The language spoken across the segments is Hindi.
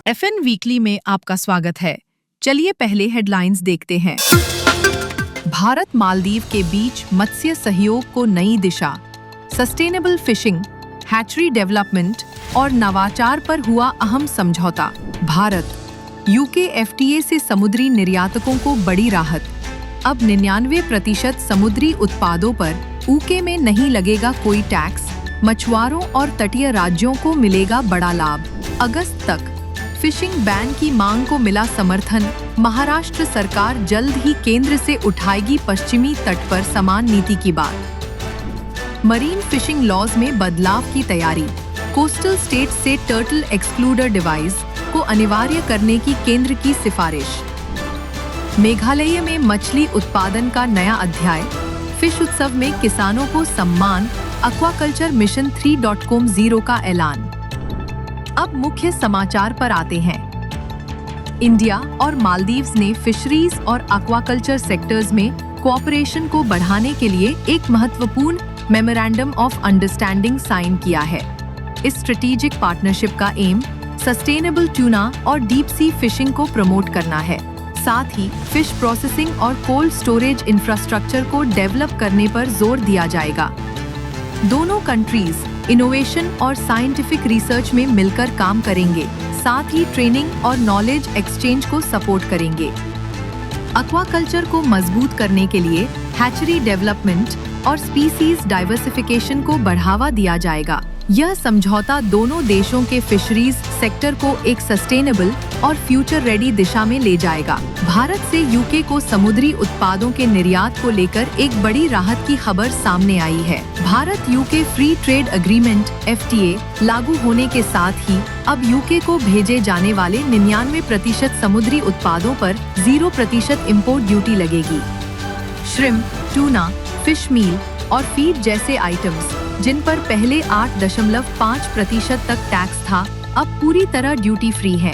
FN वीकली में आपका स्वागत है। चलिए पहले हेडलाइंस देखते हैं। भारत मालदीव के बीच मत्स्य सहयोग को नई दिशा, सस्टेनेबल फिशिंग, हैचरी डेवलपमेंट और नवाचार पर हुआ अहम समझौता। भारत यूके FTA से समुद्री निर्यातकों को बड़ी राहत। अब 99% समुद्री उत्पादों पर यूके में नहीं लगेगा कोई टैक्स। मछुआरों और तटीय राज्यों को मिलेगा बड़ा लाभ। अगस्त तक फिशिंग बैन की मांग को मिला समर्थन। महाराष्ट्र सरकार जल्द ही केंद्र से उठाएगी पश्चिमी तट पर समान नीति की बात। मरीन फिशिंग लॉज में बदलाव की तैयारी। कोस्टल स्टेट से टर्टल एक्सक्लूडर डिवाइस को अनिवार्य करने की केंद्र की सिफारिश। मेघालय में मछली उत्पादन का नया अध्याय। फिश उत्सव में किसानों को सम्मान। एक्वाकल्चर मिशन 3.0 का ऐलान। अब मुख्य समाचार पर आते हैं। इंडिया और मालदीव्स ने फिशरीज और एक्वाकल्चर सेक्टर्स में कोऑपरेशन को बढ़ाने के लिए एक महत्वपूर्ण मेमोरेंडम ऑफ अंडरस्टैंडिंग साइन किया है। इस स्ट्रेटेजिक पार्टनरशिप का एम सस्टेनेबल ट्यूना और डीप सी फिशिंग को प्रमोट करना है। साथ ही फिश प्रोसेसिंग और कोल्ड स्टोरेज इंफ्रास्ट्रक्चर को डेवलप करने पर जोर दिया जाएगा। दोनों कंट्रीज इनोवेशन और साइंटिफिक रिसर्च में मिलकर काम करेंगे, साथ ही ट्रेनिंग और नॉलेज एक्सचेंज को सपोर्ट करेंगे। एक्वाकल्चर को मजबूत करने के लिए हैचरी डेवलपमेंट और स्पीसीज डाइवर्सिफिकेशन को बढ़ावा दिया जाएगा। यह समझौता दोनों देशों के फिशरीज सेक्टर को एक सस्टेनेबल और फ्यूचर रेडी दिशा में ले जाएगा। भारत से यूके को समुद्री उत्पादों के निर्यात को लेकर एक बड़ी राहत की खबर सामने आई है। Bharat UK free trade agreement FTA लागू होने के साथ ही अब यूके को भेजे जाने वाले 99% समुद्री उत्पादों पर 0% इम्पोर्ट ड्यूटी लगेगी। श्रिम्प, टूना, फिश मील और फीड जैसे आइटम्स जिन पर पहले 8.5% तक टैक्स था, अब पूरी तरह ड्यूटी फ्री है।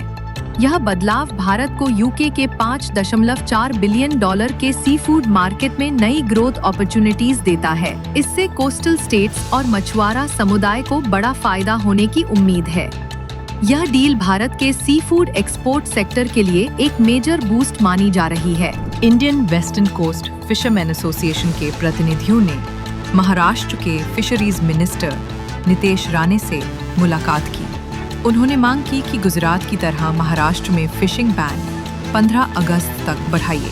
यह बदलाव भारत को यूके के $5.4 बिलियन के सी फूड मार्केट में नई ग्रोथ अपॉर्चुनिटीज देता है। इससे कोस्टल स्टेट्स और मछुआरा समुदाय को बड़ा फायदा होने की उम्मीद है। यह डील भारत के सी फूड एक्सपोर्ट सेक्टर के लिए एक मेजर बूस्ट मानी जा रही है। Indian western coast fisherman association के प्रतिनिधियों ने महाराष्ट्र के फिशरीज मिनिस्टर नितेश राणे से मुलाकात की। उन्होंने मांग की कि गुजरात की तरह महाराष्ट्र में फिशिंग बैन 15 अगस्त तक बढ़ाइए।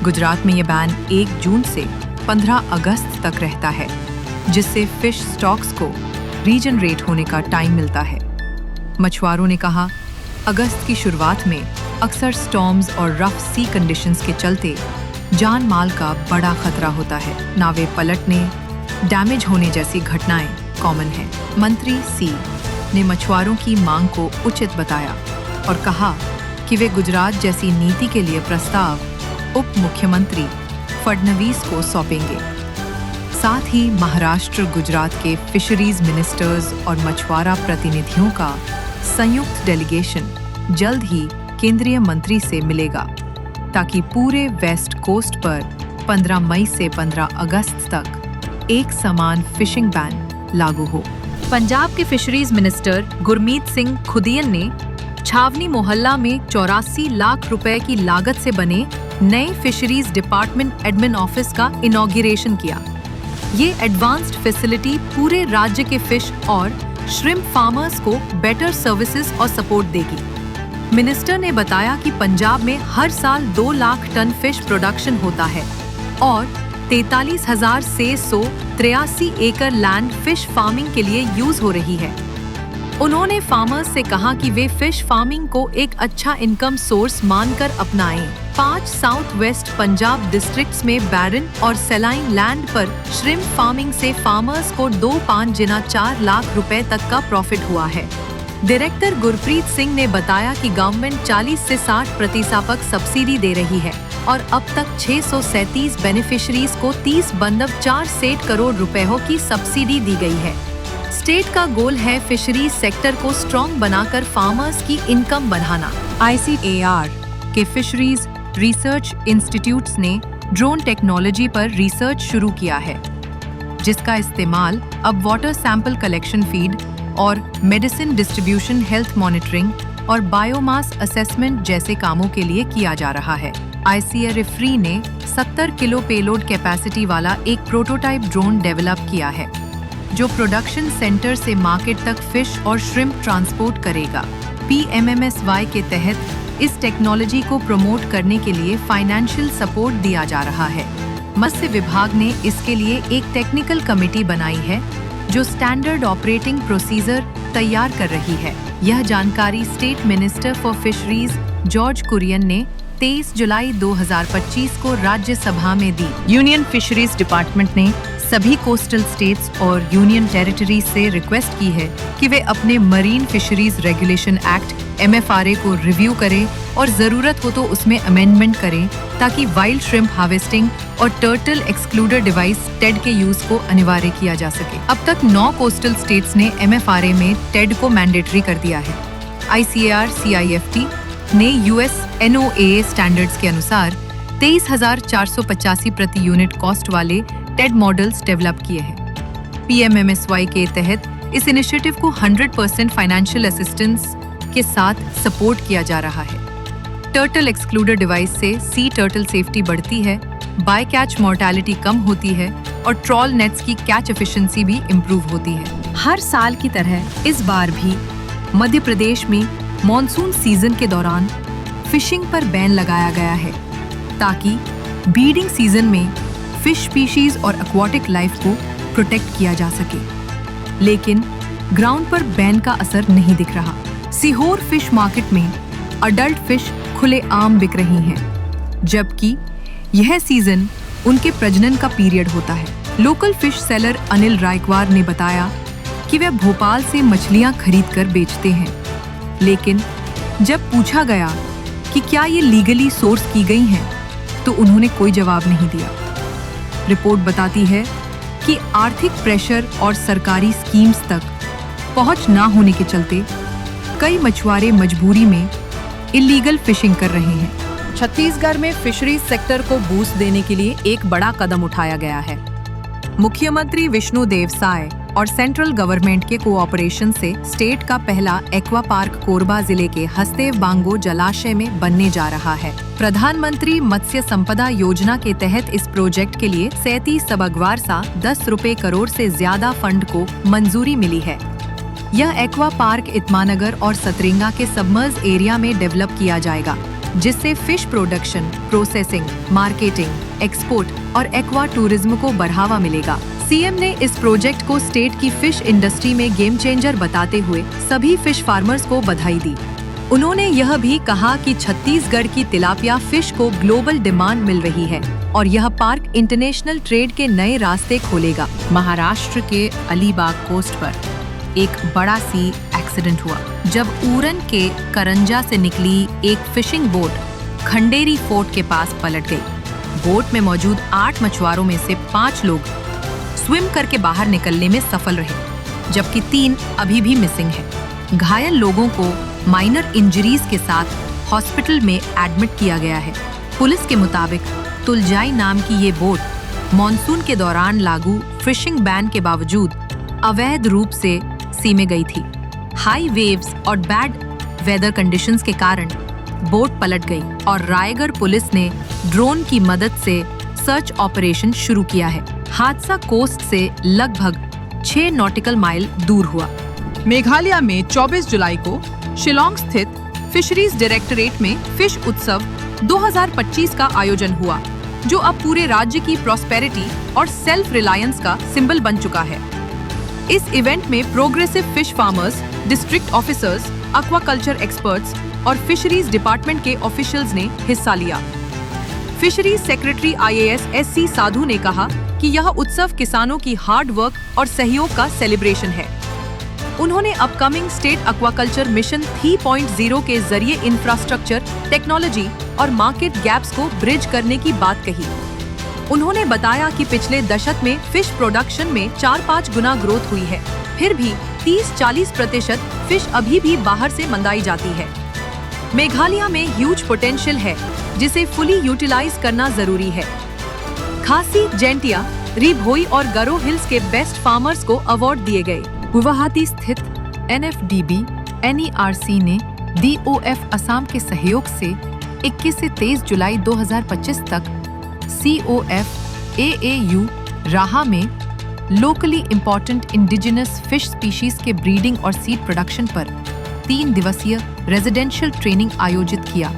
गुजरात में यह बैन 1 जून से 15 अगस्त तक रहता है, जिससे फिश स्टॉक्स को रीजनरेट होने का टाइम मिलता है। मछुआरों ने कहा, अगस्त की शुरुआत में अक्सर स्टॉर्म्स और रफ सी कंडीशंस के चलते जान माल का बड़ा खतरा होता है। नावें पलटने, डैमेज होने जैसी घटनाएं कॉमन हैं। मंत्री सी ने मछुआरों की मांग को उचित बताया और कहा कि वे गुजरात जैसी नीति के लिए प्रस्ताव उप मुख्यमंत्री फडणवीस को सौंपेंगे। साथ ही महाराष्ट्र गुजरात के फिशरीज मिनिस्टर्स और मछुआरा प्रतिनिधियों का संयुक्त डेलीगेशन जल्द ही केंद्रीय मंत्री से मिलेगा, ताकि पूरे वेस्ट कोस्ट पर 15 मई से 15 अगस्त तक एक समान फिशिंग बैन लागू हो। पंजाब के फिशरीज मिनिस्टर गुरमीत सिंह खुदियन ने छावनी मोहल्ला में 84 लाख रुपए की लागत से बने नए फिशरीज डिपार्टमेंट एडमिन ऑफिस का इनॉग्रेशन किया। ये एडवांस्ड फैसिलिटी पूरे राज्य के फिश और श्रिम्प फार्मर्स को बेटर सर्विसेज और सपोर्ट देगी। मिनिस्टर ने बताया कि पंजाब में हर साल 2 लाख टन फिश प्रोडक्शन होता है और 43,000 से 183 एकड़ लैंड फिश फार्मिंग के लिए यूज हो रही है। उन्होंने फार्मर्स से कहा कि वे फिश फार्मिंग को एक अच्छा इनकम सोर्स मानकर अपनाएं। 5 साउथ वेस्ट पंजाब डिस्ट्रिक्ट्स में बैरन और सेलाइन लैंड पर श्रिम्प फार्मिंग से फार्मर्स को 2.4 लाख रुपए तक का प्रॉफिट हुआ है। डायरेक्टर गुरप्रीत सिंह ने बताया कि गवर्नमेंट 40 से 60% सब्सिडी दे रही है और अब तक 637 बेनिफिशरीज को 30.4 करोड़ रुपयों की सब्सिडी दी गई है। स्टेट का गोल है फिशरीज सेक्टर को स्ट्रॉन्ग बनाकर फार्मर्स की इनकम बढ़ाना। ICAR के फिशरीज रिसर्च इंस्टीट्यूट्स ने ड्रोन टेक्नोलॉजी पर रिसर्च शुरू किया है, जिसका इस्तेमाल अब वाटर सैंपल कलेक्शन, फीड और मेडिसिन डिस्ट्रीब्यूशन, हेल्थ मॉनिटरिंग और बायोमास असेसमेंट जैसे कामों के लिए किया जा रहा है। ICRFRI ने 70 किलो पेलोड कैपेसिटी वाला एक प्रोटोटाइप ड्रोन डेवलप किया है, जो प्रोडक्शन सेंटर से मार्केट तक फिश और श्रिम्प ट्रांसपोर्ट करेगा। PMMSY के तहत इस टेक्नोलॉजी को प्रमोट करने के लिए फाइनेंशियल सपोर्ट दिया जा रहा है। मत्स्य विभाग ने इसके लिए एक टेक्निकल कमेटी बनाई है, जो स्टैंडर्ड ऑपरेटिंग प्रोसीजर तैयार कर रही है। यह जानकारी state minister for fisheries George Kurian ने 23 जुलाई 2025 को राज्यसभा में दी। यूनियन फिशरीज डिपार्टमेंट ने सभी कोस्टल स्टेट्स और यूनियन टेरिटरीज से रिक्वेस्ट की है कि वे अपने marine fisheries regulation act MFRA को रिव्यू करें और जरूरत हो तो उसमें अमेंडमेंट करें, ताकि वाइल्ड श्रिम्प हार्वेस्टिंग और टर्टल एक्सक्लूडर डिवाइस टेड के यूज को अनिवार्य किया जा सके। अब तक 9 कोस्टल स्टेट्स ने MFRA में टेड को मैंडेटरी कर दिया है। ICAR-CIFT ने US NOAA स्टैंडर्ड्स के अनुसार 23,485 प्रति यूनिट कॉस्ट वाले टेड मॉडल्स डेवलप किए हैं। PMMSY के तहत इस इनिशिएटिव को 100% फाइनेंशियल असिस्टेंस के साथ सपोर्ट किया जा रहा है। टर्टल एक्सक्लूडर डिवाइस से सी टर्टल सेफ्टी बढ़ती है, बाय कैच मोर्टेलिटी कम होती है और ट्रॉल नेट्स की कैच एफिशिएंसी भी इम्प्रूव होती है। हर साल की तरह इस बार भी मध्य प्रदेश में मॉनसून सीजन के दौरान फिशिंग पर बैन लगाया गया है, ताकि ब्रीडिंग सीजन में फिश स्पीशीज और एक्वाटिक लाइफ को प्रोटेक्ट किया जा सके। लेकिन ग्राउंड पर बैन का असर नहीं दिख रहा। सीहोर फिश मार्केट में अडल्ट फिश खुलेआम बिक रही हैं, जबकि यह सीजन उनके प्रजनन का पीरियड होता है। Local fish seller Anil Raikwar ने बताया कि वे भोपाल से मछलियां खरीद कर बेचते हैं, लेकिन जब पूछा गया कि क्या ये लीगली सोर्स की गई हैं, तो उन्होंने कोई जवाब नहीं दिया। रिपोर्ट बताती है कि आर्थिक प्रेशर और सरकारी स्कीम्स तक पहुंच ना होने के चलते कई मछुआरे मजबूरी में इलीगल फिशिंग कर रहे हैं। छत्तीसगढ़ में फिशरीज सेक्टर को बूस्ट देने के लिए एक बड़ा कदम उठाया गया है। मुख्यमंत्री विष्णुदेव साय और सेंट्रल गवर्नमेंट के कोऑपरेशन से स्टेट का पहला एक्वा पार्क कोरबा जिले के हस्तेव बांगो जलाशय में बनने जा रहा है। प्रधानमंत्री मत्स्य संपदा योजना के तहत इस प्रोजेक्ट के लिए 37 रुपए करोड़ से ज्यादा फंड को मंजूरी मिली है। यह एक्वा पार्क इतमानगर और सतरिंगा के सबमर्ज एरिया में डेवलप किया जाएगा, जिससे fish production, processing, marketing, export और एक्वा टूरिज्म को बढ़ावा मिलेगा। सीएम ने इस प्रोजेक्ट को स्टेट की फिश इंडस्ट्री में गेम चेंजर बताते हुए सभी फिश फार्मर्स को बधाई दी। उन्होंने यह भी कहा कि छत्तीसगढ़ की तिलापिया फिश को ग्लोबल डिमांड मिल रही है और यह पार्क इंटरनेशनल ट्रेड के नए रास्ते खोलेगा। महाराष्ट्र के अलीबाग कोस्ट पर एक बड़ा सी एक्सीडेंट हुआ, जब ऊरन के करंजा से निकली एक फिशिंग बोट खंडेरी फोर्ट के पास पलट गई। बोट में मौजूद 8 मछुआरों में से 5 लोग स्विम करके बाहर निकलने में सफल रहे, जबकि 3 अभी भी मिसिंग हैं। घायल लोगों को माइनर इंजरीज के साथ हॉस्पिटल में एडमिट किया गया है। पुलिस के मुताबिक तुलजाई नाम की ये बोट मॉनसून के दौरान लागू फिशिंग बैन के बावजूद अवैध रूप से सी में गई थी। हाई वेव्स और बैड वेदर कंडीशंस के कारण बोट पलट गई और रायगढ़ पुलिस ने ड्रोन की मदद से सर्च ऑपरेशन शुरू किया है। हादसा कोस्ट से लगभग 6 नॉटिकल माइल दूर हुआ। मेघालय में 24 जुलाई को शिलोंग स्थित फिशरीज डायरेक्टरेट में फिश उत्सव 2025 का आयोजन हुआ, जो अब पूरे राज्य की प्रॉस्पेरिटी और सेल्फ रिलायंस का सिंबल बन चुका है। इस इवेंट में progressive fish farmers, district officers, aquaculture experts और फिशरीज डिपार्टमेंट के ऑफिशियल्स ने हिस्सा लिया। फिशरीज सेक्रेटरी IAS SC साधु ने कहा कि यह उत्सव किसानों की हार्ड वर्क और सहयोग का सेलिब्रेशन है। उन्होंने अपकमिंग स्टेट एक्वाकल्चर मिशन 3.0 के जरिए इंफ्रास्ट्रक्चर, टेक्नोलॉजी और मार्केट गैप्स को ब्रिज करने की बात कही। उन्होंने बताया कि पिछले दशक में फिश प्रोडक्शन में 4-5 गुना ग्रोथ हुई है, फिर भी 30-40% फिश अभी भी बाहर से मंगाई जाती है। मेघालय में ह्यूज पोटेंशियल है, जिसे फुली यूटिलाइज करना जरूरी है। खासी, जेंटिया, रिभोई और गरो हिल्स के बेस्ट फार्मर्स को अवार्ड दिए गए। गुवाहाटी स्थित NFDB NERC ने DOF असम के सहयोग से 21 से 23 जुलाई 2025 तक COF AAU राहा में locally important indigenous fish species के ब्रीडिंग और सीड प्रोडक्शन पर 3 दिवसीय रेजिडेंशियल ट्रेनिंग आयोजित किया।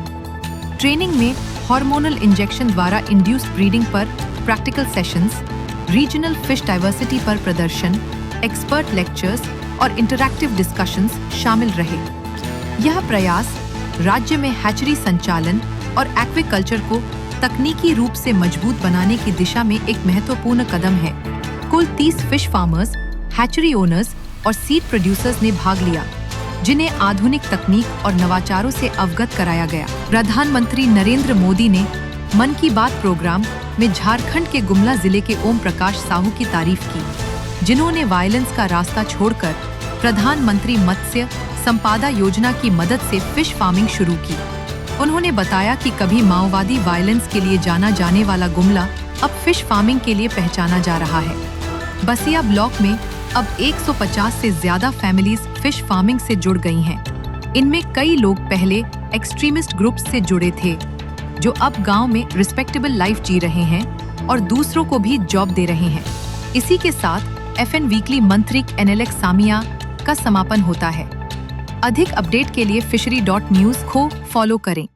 ट्रेनिंग में हार्मोनल इंजेक्शन द्वारा इंड्यूस्ड ब्रीडिंग पर practical sessions, regional fish diversity पर प्रदर्शन, एक्सपर्ट लेक्चर्स और इंटरैक्टिव डिस्कशंस शामिल रहे। यह प्रयास राज्य में हैचरी संचालन और एक्वाकल्चर को तकनीकी रूप से मजबूत बनाने की दिशा में एक महत्वपूर्ण कदम है। कुल 30 फिश फार्मर्स, हैचरी ओनर्स और सीड प्रोड्यूसर्स ने भाग लिया, जिन्हें आधुनिक तकनीक और नवाचारों से अवगत कराया गया। प्रधानमंत्री नरेंद्र मोदी ने मन की बात प्रोग्राम में झारखंड के गुमला जिले के ओम प्रकाश साहू की तारीफ की, जिन्होंने वायलेंस का रास्ता छोड़कर प्रधानमंत्री मत्स्य संपदा योजना की मदद से फिश फार्मिंग शुरू की। उन्होंने बताया कि कभी माओवादी वायलेंस के लिए जाना जाने वाला गुमला अब फिश फार्मिंग के लिए पहचाना जा रहा है। बसिया ब्लॉक में अब 150 से ज्यादा फैमिलीज फिश फार्मिंग से जुड़ गई हैं। इनमें कई लोग पहले एक्सट्रीमिस्ट ग्रुप्स से जुड़े थे, जो अब गांव में रिस्पेक्टेबल लाइफ जी रहे हैं और दूसरों को भी जॉब दे रहे हैं। इसी के साथ FN वीकली मंत्री NLX सामिया का समापन होता है। अधिक अपडेट के लिए fishery.news को फॉलो करें।